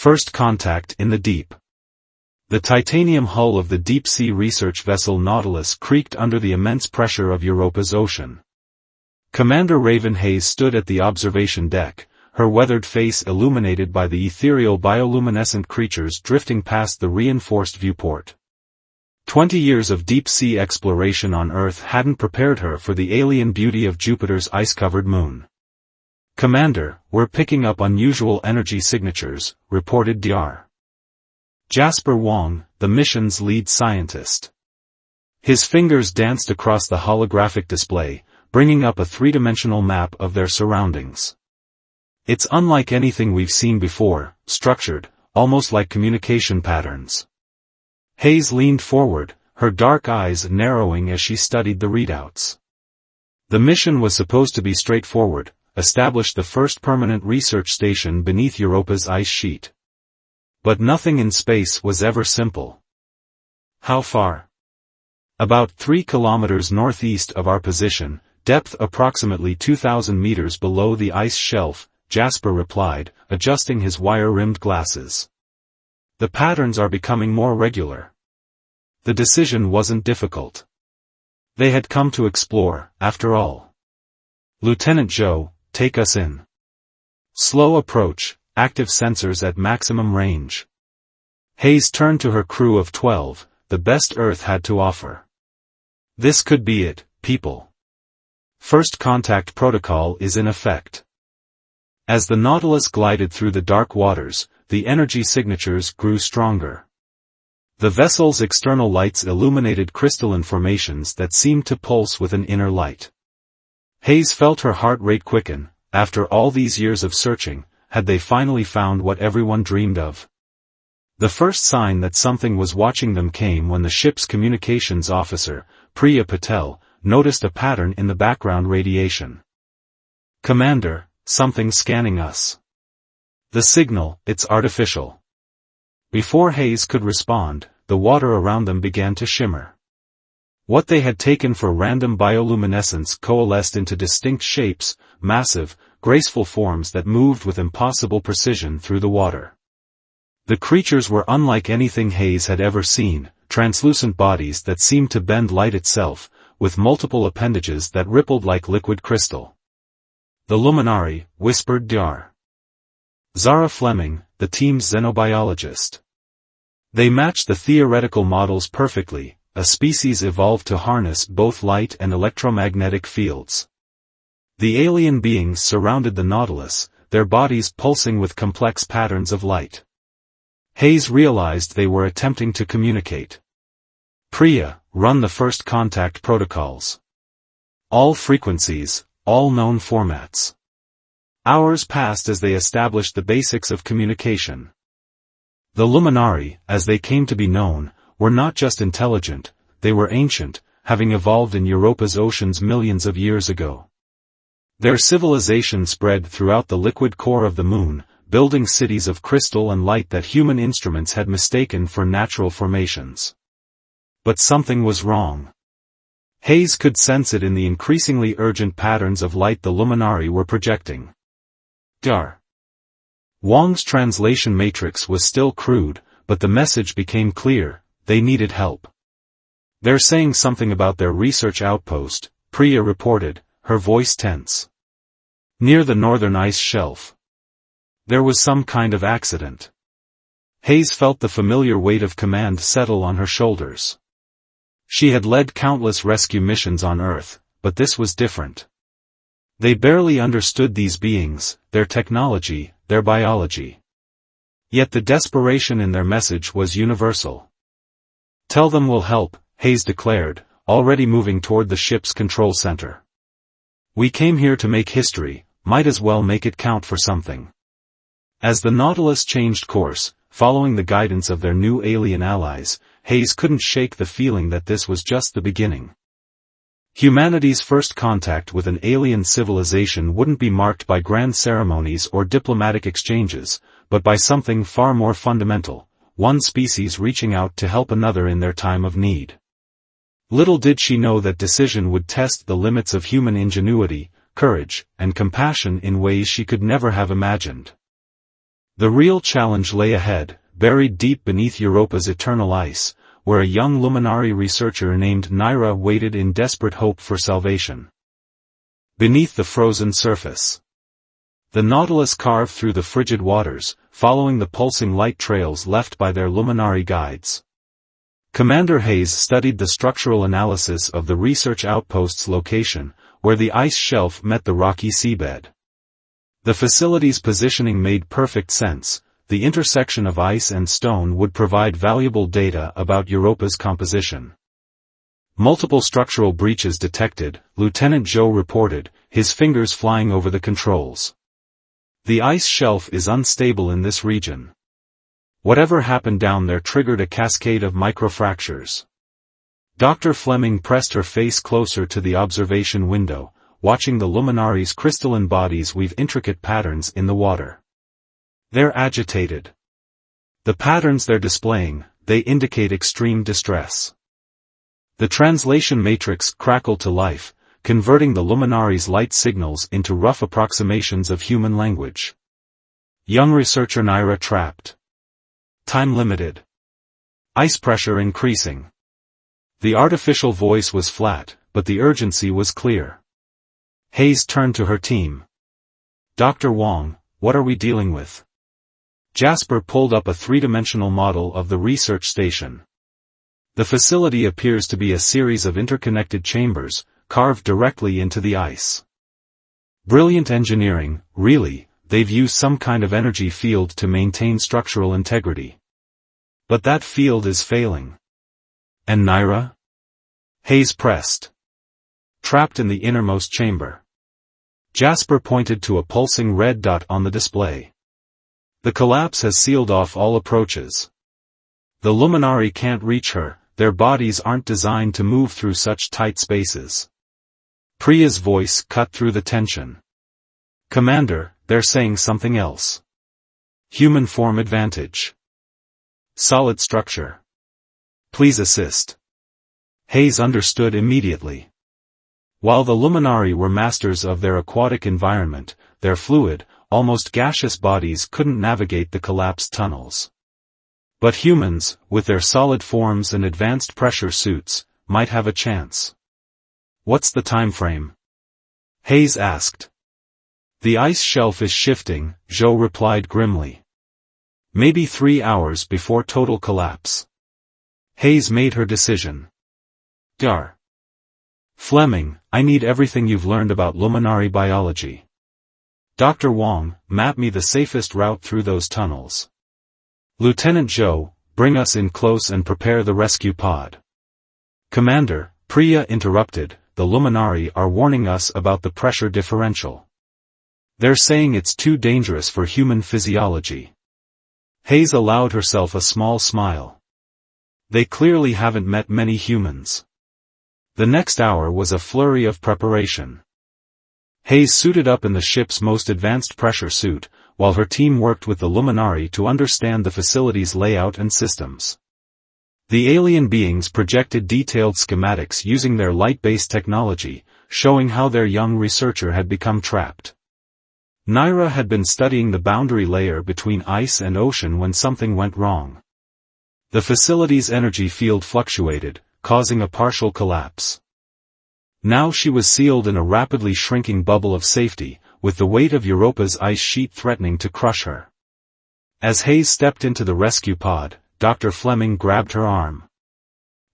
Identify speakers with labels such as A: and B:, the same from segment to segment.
A: First contact in the deep. The titanium hull of the deep-sea research vessel Nautilus creaked under the immense pressure of Europa's ocean. Commander Raven Hayes stood at the observation deck, her weathered face illuminated by the ethereal bioluminescent creatures drifting past the reinforced viewport. 20 years of deep-sea exploration on Earth hadn't prepared her for the alien beauty of Jupiter's ice-covered moon. "Commander, we're picking up unusual energy signatures," reported Dr. Jasper Wong, the mission's lead scientist. His fingers danced across the holographic display, bringing up a three-dimensional map of their surroundings. "It's unlike anything we've seen before, structured, almost like communication patterns." Hayes leaned forward, her dark eyes narrowing as she studied the readouts. The mission was supposed to be straightforward: establish the first permanent research station beneath Europa's ice sheet. But nothing in space was ever simple. "How far?" "About 3 kilometers northeast of our position, depth approximately 2,000 meters below the ice shelf," Jasper replied, adjusting his wire-rimmed glasses. "The patterns are becoming more regular." The decision wasn't difficult. They had come to explore, after all. "Lieutenant Joe, take us in." "Slow approach, active sensors at maximum range." Hayes turned to her crew of 12, the best Earth had to offer. "This could be it, people. First contact protocol is in effect." As the Nautilus glided through the dark waters, the energy signatures grew stronger. The vessel's external lights illuminated crystalline formations that seemed to pulse with an inner light. Hayes felt her heart rate quicken. After all these years of searching, had they finally found what everyone dreamed of? The first sign that something was watching them came when the ship's communications officer, Priya Patel, noticed a pattern in the background radiation. "Commander, something's scanning us." "The signal, it's artificial." Before Hayes could respond, the water around them began to shimmer. What they had taken for random bioluminescence coalesced into distinct shapes, massive, graceful forms that moved with impossible precision through the water. The creatures were unlike anything Hayes had ever seen, translucent bodies that seemed to bend light itself, with multiple appendages that rippled like liquid crystal. "The Luminari," whispered Dr. Zara Fleming, the team's xenobiologist. "They matched the theoretical models perfectly, a species evolved to harness both light and electromagnetic fields." The alien beings surrounded the Nautilus, their bodies pulsing with complex patterns of light. Hayes realized they were attempting to communicate. "Priya, run the first contact protocols. All frequencies, all known formats." Hours passed as they established the basics of communication. The Luminari, as they came to be known, were not just intelligent, they were ancient, having evolved in Europa's oceans millions of years ago. Their civilization spread throughout the liquid core of the moon, building cities of crystal and light that human instruments had mistaken for natural formations. But something was wrong. Hayes could sense it in the increasingly urgent patterns of light the Luminari were projecting. Dr. Wong's translation matrix was still crude, but the message became clear: they needed help. "They're saying something about their research outpost," Priya reported, her voice tense. "Near the northern ice shelf. There was some kind of accident." Hayes felt the familiar weight of command settle on her shoulders. She had led countless rescue missions on Earth, but this was different. They barely understood these beings, their technology, their biology. Yet the desperation in their message was universal. "Tell them we'll help," Hayes declared, already moving toward the ship's control center. "We came here to make history, might as well make it count for something." As the Nautilus changed course, following the guidance of their new alien allies, Hayes couldn't shake the feeling that this was just the beginning. Humanity's first contact with an alien civilization wouldn't be marked by grand ceremonies or diplomatic exchanges, but by something far more fundamental: one species reaching out to help another in their time of need. Little did she know that decision would test the limits of human ingenuity, courage, and compassion in ways she could never have imagined. The real challenge lay ahead, buried deep beneath Europa's eternal ice, where a young luminary researcher named Naira waited in desperate hope for salvation. Beneath the frozen surface, the Nautilus carved through the frigid waters, following the pulsing light trails left by their luminary guides. Commander Hayes studied the structural analysis of the research outpost's location, where the ice shelf met the rocky seabed. The facility's positioning made perfect sense. The intersection of ice and stone would provide valuable data about Europa's composition. Multiple structural breaches detected, Lieutenant Joe reported, his fingers flying over the controls. The ice shelf is unstable in this region. Whatever happened down there triggered a cascade of microfractures. Dr. Fleming pressed her face closer to the observation window, watching the luminaries' crystalline bodies weave intricate patterns in the water. They're agitated. The patterns they're displaying, they indicate extreme distress. The translation matrix crackled to life, converting the luminaries' light signals into rough approximations of human language. Young researcher Naira trapped. Time limited. Ice pressure increasing. The artificial voice was flat, but the urgency was clear. Hayes turned to her team. Dr. Wong, what are we dealing with? Jasper pulled up a three-dimensional model of the research station. The facility appears to be a series of interconnected chambers, carved directly into the ice. Brilliant engineering, really, they've used some kind of energy field to maintain structural integrity. But that field is failing. And Naira? Hayes pressed. Trapped in the innermost chamber. Jasper pointed to a pulsing red dot on the display. The collapse has sealed off all approaches. The luminari can't reach her, their bodies aren't designed to move through such tight spaces. Priya's voice cut through the tension. Commander, they're saying something else. Human form advantage. Solid structure. Please assist. Hayes understood immediately. While the luminari were masters of their aquatic environment, their fluid, almost gaseous bodies couldn't navigate the collapsed tunnels. But humans, with their solid forms and advanced pressure suits, might have a chance. What's the time frame? Hayes asked. The ice shelf is shifting, Joe replied grimly. Maybe 3 hours before total collapse. Hayes made her decision. Dar. Fleming, I need everything you've learned about luminary biology. Dr. Wong, map me the safest route through those tunnels. Lieutenant Joe, bring us in close and prepare the rescue pod. Commander, Priya interrupted, the luminari are warning us about the pressure differential. They're saying it's too dangerous for human physiology. Hayes allowed herself a small smile. They clearly haven't met many humans. The next hour was a flurry of preparation. Hayes suited up in the ship's most advanced pressure suit, while her team worked with the luminari to understand the facility's layout and systems. The alien beings projected detailed schematics using their light-based technology, showing how their young researcher had become trapped. Naira had been studying the boundary layer between ice and ocean when something went wrong. The facility's energy field fluctuated, causing a partial collapse. Now she was sealed in a rapidly shrinking bubble of safety, with the weight of Europa's ice sheet threatening to crush her. As Hayes stepped into the rescue pod, Dr. Fleming grabbed her arm.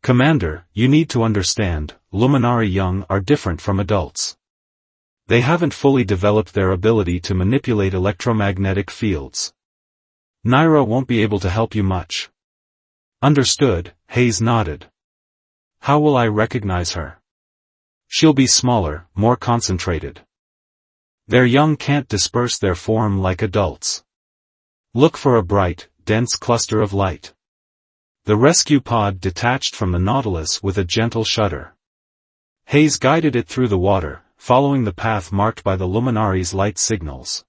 A: Commander, you need to understand, luminari young are different from adults. They haven't fully developed their ability to manipulate electromagnetic fields. Naira won't be able to help you much. Understood, Hayes nodded. How will I recognize her? She'll be smaller, more concentrated. Their young can't disperse their form like adults. Look for a bright, dense cluster of light. The rescue pod detached from the Nautilus with a gentle shudder. Hayes guided it through the water, following the path marked by the luminari's light signals.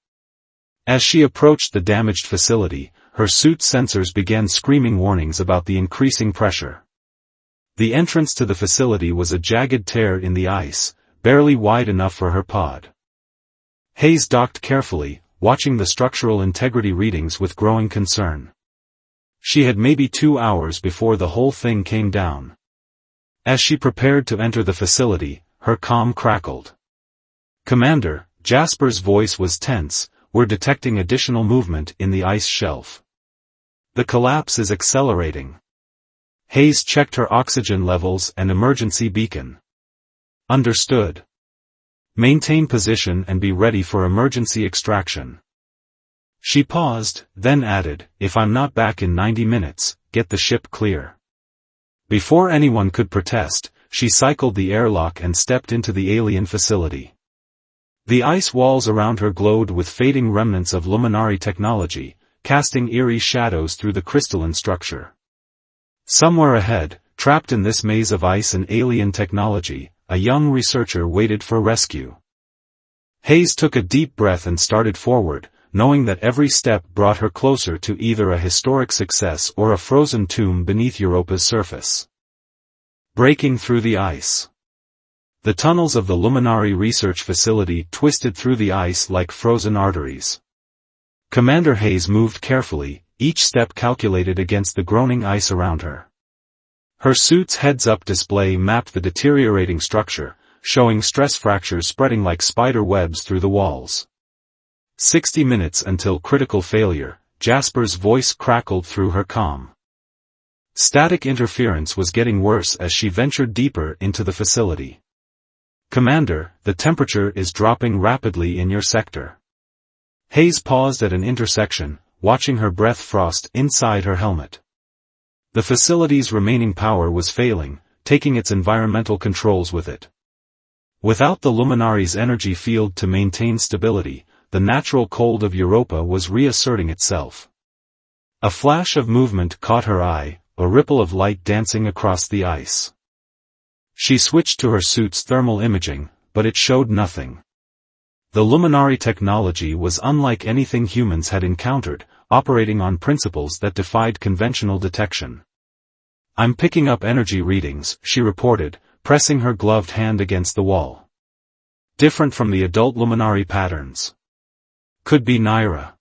A: As she approached the damaged facility, her suit's sensors began screaming warnings about the increasing pressure. The entrance to the facility was a jagged tear in the ice, barely wide enough for her pod. Hayes docked carefully, watching the structural integrity readings with growing concern. She had maybe 2 hours before the whole thing came down. As she prepared to enter the facility, her comm crackled. "Commander," Jasper's voice was tense, "we're detecting additional movement in the ice shelf. The collapse is accelerating." Hayes checked her oxygen levels and emergency beacon. "Understood. Maintain position and be ready for emergency extraction." She paused, then added, "If I'm not back in 90 minutes, get the ship clear." Before anyone could protest, she cycled the airlock and stepped into the alien facility. The ice walls around her glowed with fading remnants of luminary technology, casting eerie shadows through the crystalline structure. Somewhere ahead, trapped in this maze of ice and alien technology, a young researcher waited for rescue. Hayes took a deep breath and started forward, knowing that every step brought her closer to either a historic success or a frozen tomb beneath Europa's surface. Breaking through the ice. The tunnels of the Luminary Research Facility twisted through the ice like frozen arteries. Commander Hayes moved carefully, each step calculated against the groaning ice around her. Her suit's heads-up display mapped the deteriorating structure, showing stress fractures spreading like spider webs through the walls. 60 minutes until critical failure, Jasper's voice crackled through her comm. Static interference was getting worse as she ventured deeper into the facility. "Commander, the temperature is dropping rapidly in your sector." Hayes paused at an intersection, watching her breath frost inside her helmet. The facility's remaining power was failing, taking its environmental controls with it. Without the Luminary's energy field to maintain stability, the natural cold of Europa was reasserting itself. A flash of movement caught her eye, a ripple of light dancing across the ice. She switched to her suit's thermal imaging, but it showed nothing. The Luminary technology was unlike anything humans had encountered, operating on principles that defied conventional detection. "I'm picking up energy readings," she reported, pressing her gloved hand against the wall. "Different from the adult Luminary patterns. Could be Naira."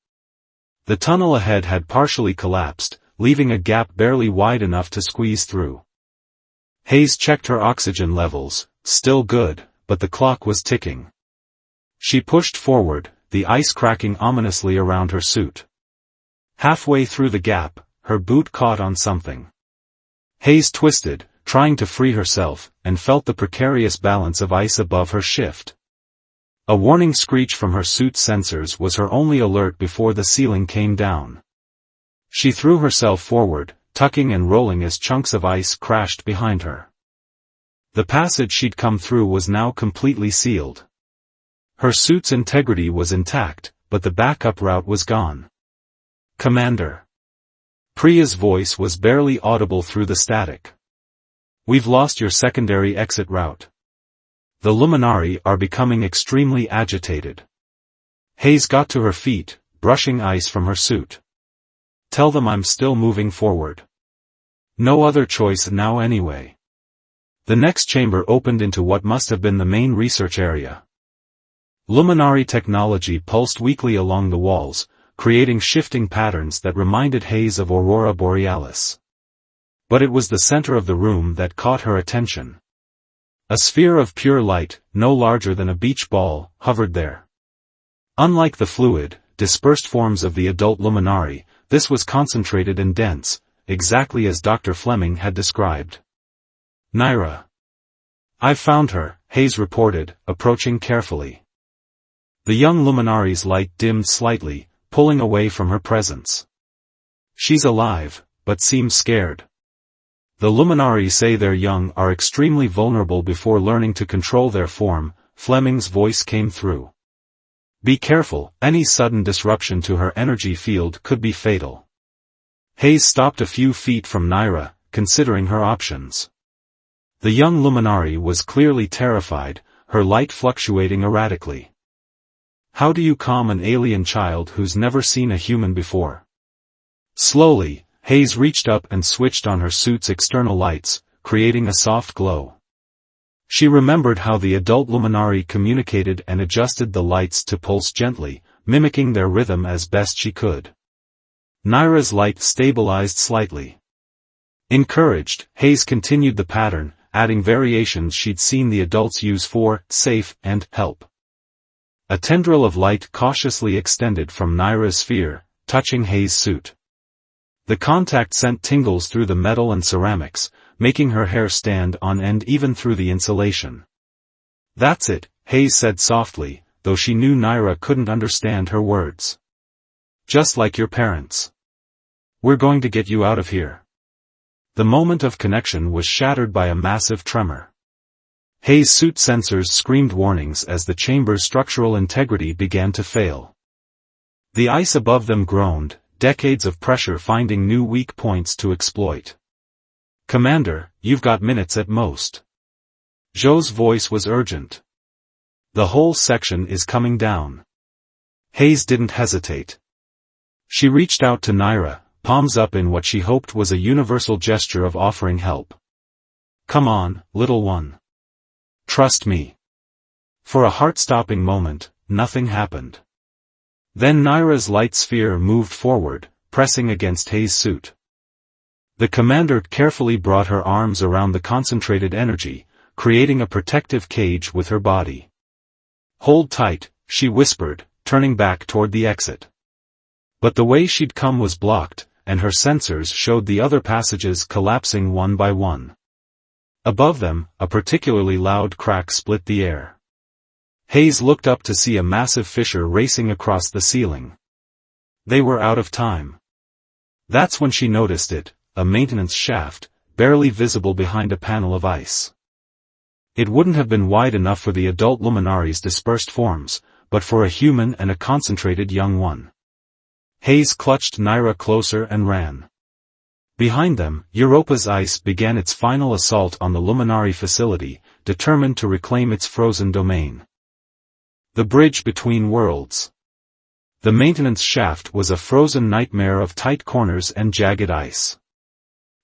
A: The tunnel ahead had partially collapsed, leaving a gap barely wide enough to squeeze through. Hayes checked her oxygen levels, still good, but the clock was ticking. She pushed forward, the ice cracking ominously around her suit. Halfway through the gap, her boot caught on something. Hayes twisted, trying to free herself, and felt the precarious balance of ice above her shift. A warning screech from her suit's sensors was her only alert before the ceiling came down. She threw herself forward, tucking and rolling as chunks of ice crashed behind her. The passage she'd come through was now completely sealed. Her suit's integrity was intact, but the backup route was gone. "Commander." Priya's voice was barely audible through the static. "We've lost your secondary exit route. The Luminary are becoming extremely agitated." Hayes got to her feet, brushing ice from her suit. "Tell them I'm still moving forward. No other choice now anyway." The next chamber opened into what must have been the main research area. Luminary technology pulsed weakly along the walls, creating shifting patterns that reminded Hayes of Aurora Borealis. But it was the center of the room that caught her attention. A sphere of pure light, no larger than a beach ball, hovered there. Unlike the fluid, dispersed forms of the adult Luminary, this was concentrated and dense, exactly as Dr. Fleming had described. "Naira. I've found her," Hayes reported, approaching carefully. The young Luminary's light dimmed slightly, pulling away from her presence. "She's alive, but seems scared. The Luminari say their young are extremely vulnerable before learning to control their form," Fleming's voice came through. "Be careful, any sudden disruption to her energy field could be fatal." Hayes stopped a few feet from Naira, considering her options. The young Luminary was clearly terrified, her light fluctuating erratically. How do you calm an alien child who's never seen a human before? Slowly, Hayes reached up and switched on her suit's external lights, creating a soft glow. She remembered how the adult Luminari communicated and adjusted the lights to pulse gently, mimicking their rhythm as best she could. Naira's light stabilized slightly. Encouraged, Hayes continued the pattern, adding variations she'd seen the adults use for safe and help. A tendril of light cautiously extended from Naira's sphere, touching Hayes' suit. The contact sent tingles through the metal and ceramics, making her hair stand on end even through the insulation. "That's it," Hayes said softly, though she knew Naira couldn't understand her words. "Just like your parents. We're going to get you out of here." The moment of connection was shattered by a massive tremor. Hayes' suit sensors screamed warnings as the chamber's structural integrity began to fail. The ice above them groaned, decades of pressure finding new weak points to exploit. "Commander, you've got minutes at most." Zhou's voice was urgent. "The whole section is coming down." Hayes didn't hesitate. She reached out to Naira, palms up in what she hoped was a universal gesture of offering help. "Come on, little one. Trust me." For a heart-stopping moment, nothing happened. Then Naira's light sphere moved forward, pressing against Hayes' suit. The commander carefully brought her arms around the concentrated energy, creating a protective cage with her body. "Hold tight," she whispered, turning back toward the exit. But the way she'd come was blocked, and her sensors showed the other passages collapsing one by one. Above them, a particularly loud crack split the air. Hayes looked up to see a massive fissure racing across the ceiling. They were out of time. That's when she noticed it, a maintenance shaft, barely visible behind a panel of ice. It wouldn't have been wide enough for the adult luminaries' dispersed forms, but for a human and a concentrated young one. Hayes clutched Naira closer and ran. Behind them, Europa's ice began its final assault on the Luminari facility, determined to reclaim its frozen domain. The bridge between worlds. The maintenance shaft was a frozen nightmare of tight corners and jagged ice.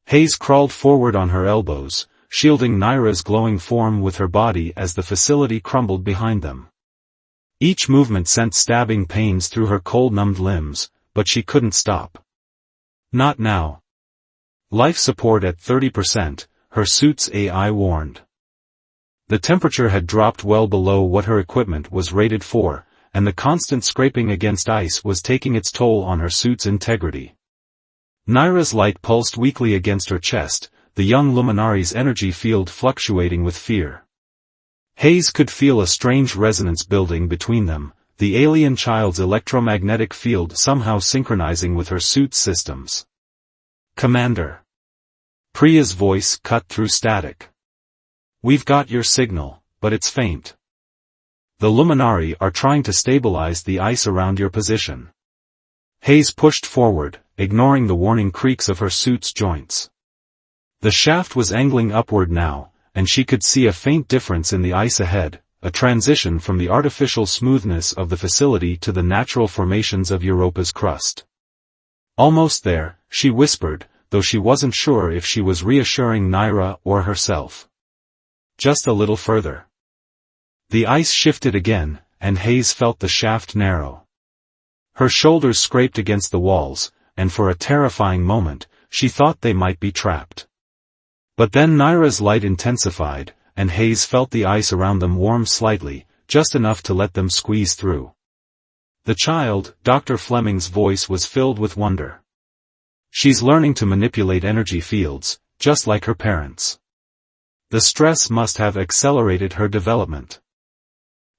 A: Hayes crawled forward on her elbows, shielding Naira's glowing form with her body as the facility crumbled behind them. Each movement sent stabbing pains through her cold-numbed limbs, but she couldn't stop. Not now. Life support at 30%, her suit's AI warned. The temperature had dropped well below what her equipment was rated for, and the constant scraping against ice was taking its toll on her suit's integrity. Naira's light pulsed weakly against her chest, the young luminari's energy field fluctuating with fear. Hayes could feel a strange resonance building between them, the alien child's electromagnetic field somehow synchronizing with her suit's systems. "Commander." Priya's voice cut through static. "We've got your signal, but it's faint. The Luminari are trying to stabilize the ice around your position." Hayes pushed forward, ignoring the warning creaks of her suit's joints. The shaft was angling upward now, and she could see a faint difference in the ice ahead, a transition from the artificial smoothness of the facility to the natural formations of Europa's crust. "Almost there," she whispered, though she wasn't sure if she was reassuring Naira or herself. "Just a little further." The ice shifted again, and Hayes felt the shaft narrow. Her shoulders scraped against the walls, and for a terrifying moment, she thought they might be trapped. But then Naira's light intensified, and Hayes felt the ice around them warm slightly, just enough to let them squeeze through. The child, Dr. Fleming's voice was filled with wonder. "She's learning to manipulate energy fields, just like her parents. The stress must have accelerated her development."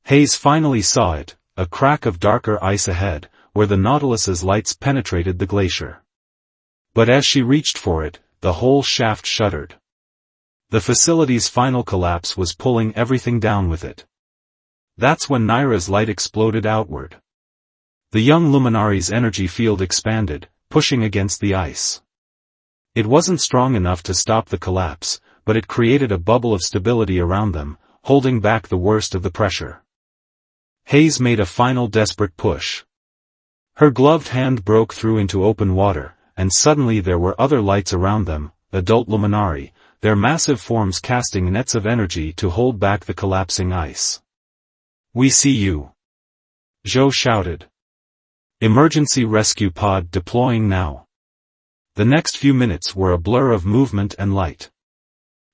A: Hayes finally saw it, a crack of darker ice ahead, where the Nautilus's lights penetrated the glacier. But as she reached for it, the whole shaft shuddered. The facility's final collapse was pulling everything down with it. That's when Naira's light exploded outward. The young luminari's energy field expanded, pushing against the ice. It wasn't strong enough to stop the collapse, but it created a bubble of stability around them, holding back the worst of the pressure. Hayes made a final desperate push. Her gloved hand broke through into open water, and suddenly there were other lights around them, adult luminari, their massive forms casting nets of energy to hold back the collapsing ice. "We see you," Zhou shouted. Emergency rescue pod deploying now. The next few minutes were a blur of movement and light.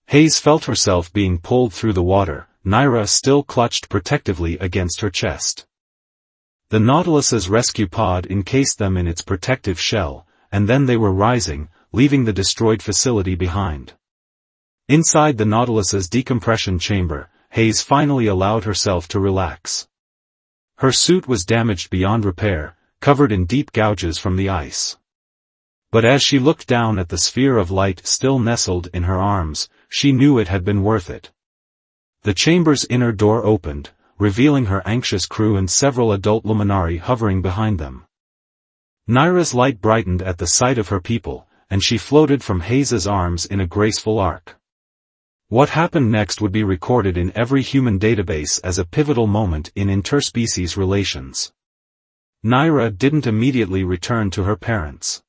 A: Hayes felt herself being pulled through the water, Naira still clutched protectively against her chest. The Nautilus's rescue pod encased them in its protective shell, and then they were rising, leaving the destroyed facility behind. Inside the Nautilus's decompression chamber, Hayes finally allowed herself to relax. Her suit was damaged beyond repair, covered in deep gouges from the ice. But as she looked down at the sphere of light still nestled in her arms, she knew it had been worth it. The chamber's inner door opened, revealing her anxious crew and several adult luminari hovering behind them. Naira's light brightened at the sight of her people, and she floated from Hayes's arms in a graceful arc. What happened next would be recorded in every human database as a pivotal moment in interspecies relations. Naira didn't immediately return to her parents.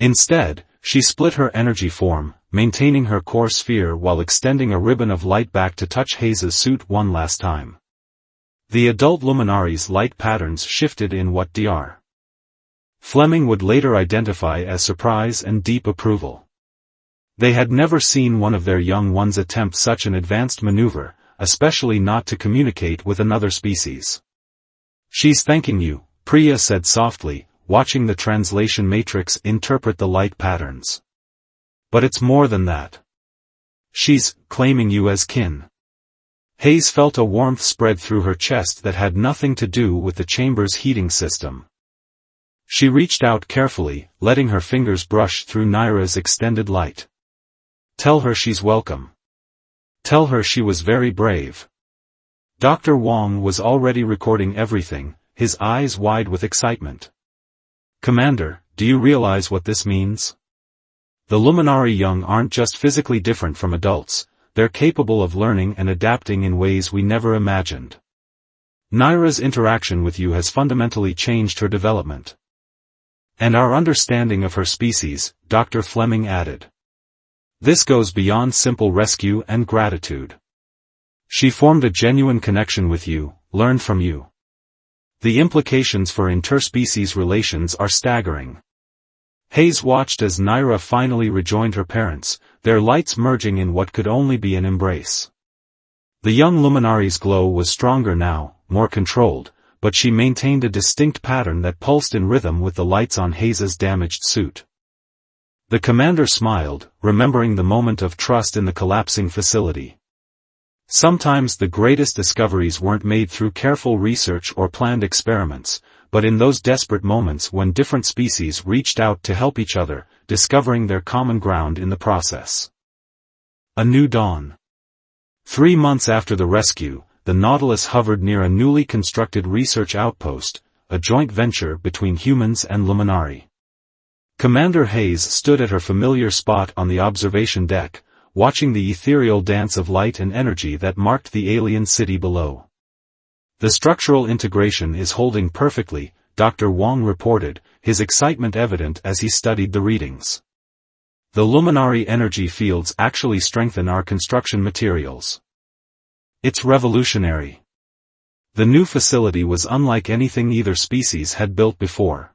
A: Instead, she split her energy form, maintaining her core sphere while extending a ribbon of light back to touch Hayes's suit one last time. The adult luminaries' light patterns shifted in what Dr. Fleming would later identify as surprise and deep approval. They had never seen one of their young ones attempt such an advanced maneuver, especially not to communicate with another species. "She's thanking you," Priya said softly, watching the translation matrix interpret the light patterns. "But it's more than that. She's claiming you as kin." Hayes felt a warmth spread through her chest that had nothing to do with the chamber's heating system. She reached out carefully, letting her fingers brush through Naira's extended light. "Tell her she's welcome. Tell her she was very brave." Dr. Wong was already recording everything, his eyes wide with excitement. "Commander, do you realize what this means? The Luminari young aren't just physically different from adults, they're capable of learning and adapting in ways we never imagined. Naira's interaction with you has fundamentally changed her development. And our understanding of her species," Dr. Fleming added. "This goes beyond simple rescue and gratitude. She formed a genuine connection with you, learned from you. The implications for interspecies relations are staggering." Hayes watched as Naira finally rejoined her parents, their lights merging in what could only be an embrace. The young luminari's glow was stronger now, more controlled, but she maintained a distinct pattern that pulsed in rhythm with the lights on Hayes's damaged suit. The commander smiled, remembering the moment of trust in the collapsing facility. Sometimes the greatest discoveries weren't made through careful research or planned experiments, but in those desperate moments when different species reached out to help each other, discovering their common ground in the process. A new dawn. 3 months after the rescue, the Nautilus hovered near a newly constructed research outpost, a joint venture between humans and Luminari. Commander Hayes stood at her familiar spot on the observation deck, watching the ethereal dance of light and energy that marked the alien city below. "The structural integration is holding perfectly," Dr. Wong reported, his excitement evident as he studied the readings. "The Luminari energy fields actually strengthen our construction materials. It's revolutionary." The new facility was unlike anything either species had built before.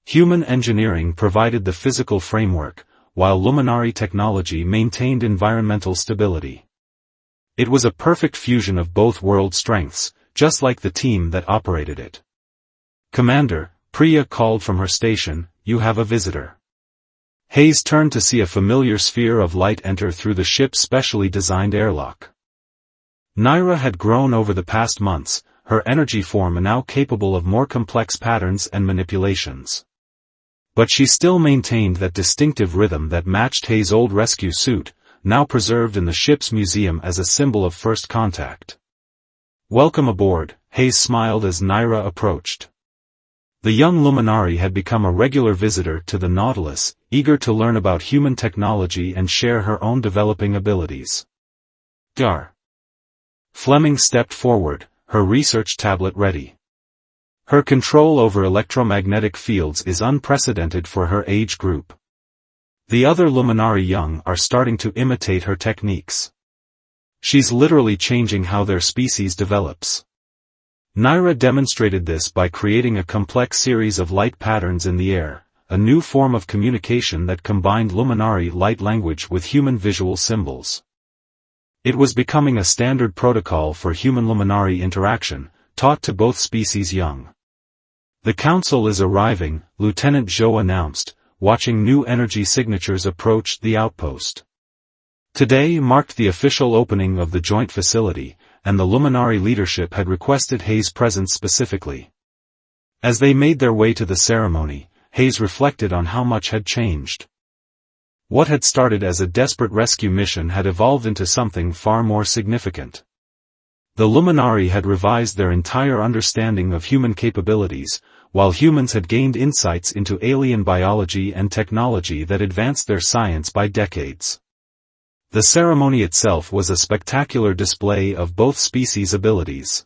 A: Human engineering provided the physical framework, while Luminari technology maintained environmental stability. It was a perfect fusion of both world strengths, just like the team that operated it. "Commander," Priya called from her station, "you have a visitor." Hayes turned to see a familiar sphere of light enter through the ship's specially designed airlock. Naira had grown over the past months, her energy form now capable of more complex patterns and manipulations. But she still maintained that distinctive rhythm that matched Hayes' old rescue suit, now preserved in the ship's museum as a symbol of first contact. "Welcome aboard," Hayes smiled as Naira approached. The young Luminari had become a regular visitor to the Nautilus, eager to learn about human technology and share her own developing abilities. Dr. Fleming stepped forward, her research tablet ready. Her control over electromagnetic fields is unprecedented for her age group. The other Luminari young are starting to imitate her techniques. She's literally changing how their species develops. Naira demonstrated this by creating a complex series of light patterns in the air, a new form of communication that combined luminary light language with human visual symbols. It was becoming a standard protocol for human-luminary interaction, taught to both species young. "The Council is arriving," Lieutenant Zhou announced, watching new energy signatures approach the outpost. Today marked the official opening of the joint facility, and the luminary leadership had requested Hayes' presence specifically. As they made their way to the ceremony, Hayes reflected on how much had changed. What had started as a desperate rescue mission had evolved into something far more significant. The luminary had revised their entire understanding of human capabilities, while humans had gained insights into alien biology and technology that advanced their science by decades. The ceremony itself was a spectacular display of both species' abilities.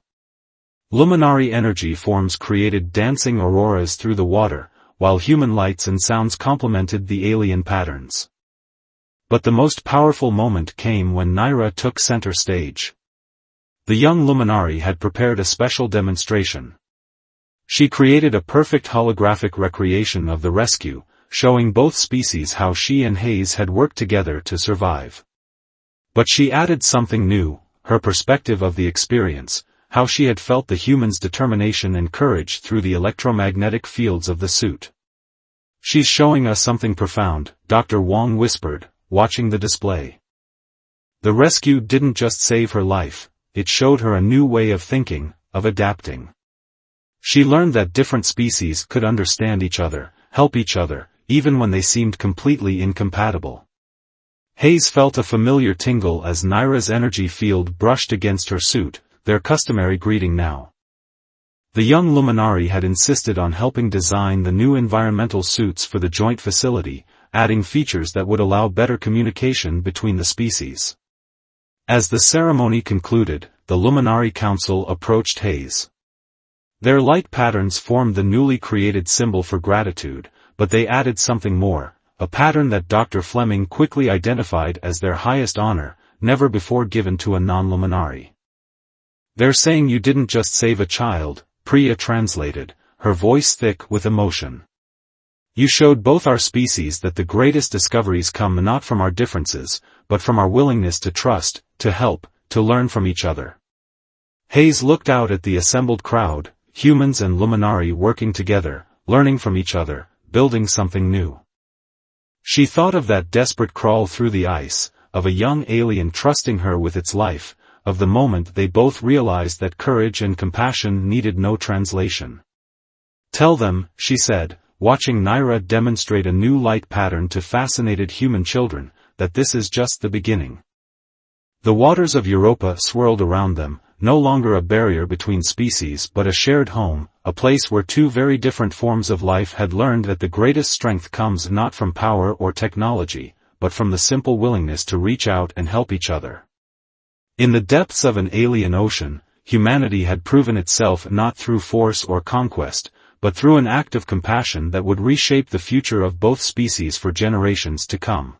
A: Luminary energy forms created dancing auroras through the water, while human lights and sounds complemented the alien patterns. But the most powerful moment came when Naira took center stage. The young luminary had prepared a special demonstration. She created a perfect holographic recreation of the rescue, showing both species how she and Hayes had worked together to survive. But she added something new, her perspective of the experience, how she had felt the human's determination and courage through the electromagnetic fields of the suit. "She's showing us something profound," Dr. Wong whispered, watching the display. The rescue didn't just save her life, it showed her a new way of thinking, of adapting. She learned that different species could understand each other, help each other, even when they seemed completely incompatible. Hayes felt a familiar tingle as Naira's energy field brushed against her suit, their customary greeting now. The young luminary had insisted on helping design the new environmental suits for the joint facility, adding features that would allow better communication between the species. As the ceremony concluded, the Luminary Council approached Hayes. Their light patterns formed the newly created symbol for gratitude, but they added something more, a pattern that Dr. Fleming quickly identified as their highest honor, never before given to a non-luminary. "They're saying you didn't just save a child," Priya translated, her voice thick with emotion. "You showed both our species that the greatest discoveries come not from our differences, but from our willingness to trust, to help, to learn from each other." Hayes looked out at the assembled crowd, humans and luminary working together, learning from each other, building something new. She thought of that desperate crawl through the ice, of a young alien trusting her with its life, of the moment they both realized that courage and compassion needed no translation. "Tell them," she said, watching Naira demonstrate a new light pattern to fascinated human children, "that this is just the beginning." The waters of Europa swirled around them, no longer a barrier between species but a shared home, a place where two very different forms of life had learned that the greatest strength comes not from power or technology, but from the simple willingness to reach out and help each other. In the depths of an alien ocean, humanity had proven itself not through force or conquest, but through an act of compassion that would reshape the future of both species for generations to come.